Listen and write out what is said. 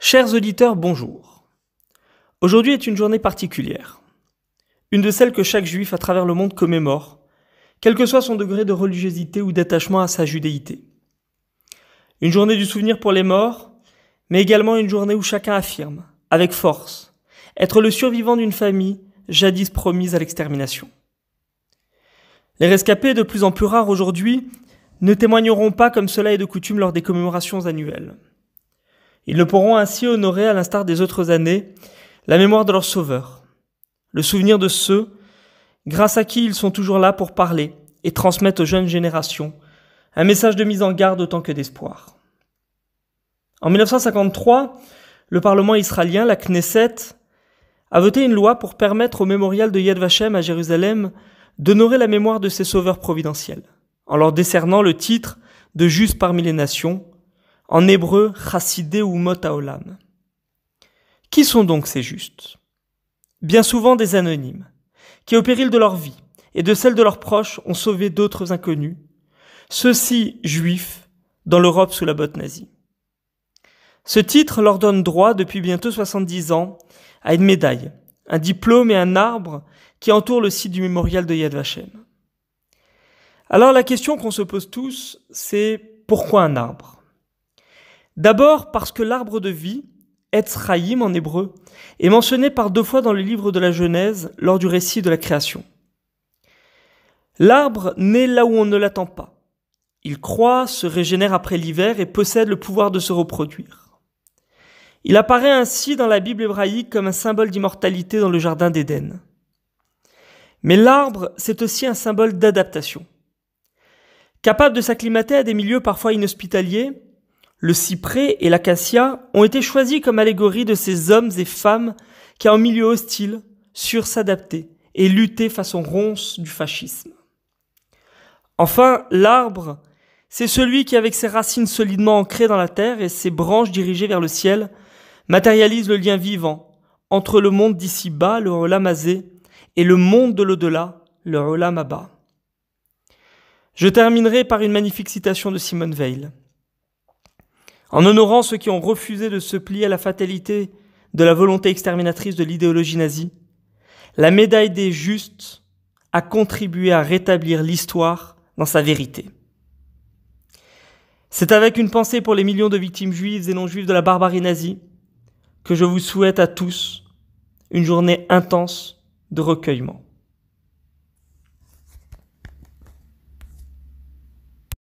Chers auditeurs, bonjour. Aujourd'hui est une journée particulière. Une de celles que chaque juif à travers le monde commémore, quel que soit son degré de religiosité ou d'attachement à sa judéité. Une journée du souvenir pour les morts, mais également une journée où chacun affirme, avec force, être le survivant d'une famille jadis promise à l'extermination. Les rescapés, de plus en plus rares aujourd'hui, ne témoigneront pas comme cela est de coutume lors des commémorations annuelles. Ils ne pourront ainsi honorer, à l'instar des autres années, la mémoire de leurs sauveurs, le souvenir de ceux grâce à qui ils sont toujours là pour parler et transmettre aux jeunes générations un message de mise en garde autant que d'espoir. En 1953, le Parlement israélien, la Knesset, a voté une loi pour permettre au mémorial de Yad Vashem à Jérusalem d'honorer la mémoire de ces sauveurs providentiels, en leur décernant le titre de Juste parmi les nations, en hébreu Chassidei Umot Haolam. Qui sont donc ces justes ? Bien souvent des anonymes, qui au péril de leur vie et de celle de leurs proches ont sauvé d'autres inconnus, ceux-ci juifs dans l'Europe sous la botte nazie. Ce titre leur donne droit depuis bientôt 70 ans à une médaille, un diplôme et un arbre qui entourent le site du mémorial de Yad Vashem. Alors la question qu'on se pose tous, c'est pourquoi un arbre ? D'abord parce que l'arbre de vie, Etz Chaim en hébreu, est mentionné par 2 fois dans le livre de la Genèse lors du récit de la création. L'arbre naît là où on ne l'attend pas. Il croît, se régénère après l'hiver et possède le pouvoir de se reproduire. Il apparaît ainsi dans la Bible hébraïque comme un symbole d'immortalité dans le jardin d'Éden. Mais l'arbre, c'est aussi un symbole d'adaptation. Capable de s'acclimater à des milieux parfois inhospitaliers, le cyprès et l'acacia ont été choisis comme allégorie de ces hommes et femmes qui, en milieu hostile, surent s'adapter et lutter face aux ronces du fascisme. Enfin, l'arbre, c'est celui qui, avec ses racines solidement ancrées dans la terre et ses branches dirigées vers le ciel, matérialise le lien vivant entre le monde d'ici-bas, le Olam Hazé, et le monde de l'au-delà, le Olam Haba. Je terminerai par une magnifique citation de Simone Veil. En honorant ceux qui ont refusé de se plier à la fatalité de la volonté exterminatrice de l'idéologie nazie, la médaille des justes a contribué à rétablir l'histoire dans sa vérité. C'est avec une pensée pour les millions de victimes juives et non juives de la barbarie nazie que je vous souhaite à tous une journée intense de recueillement.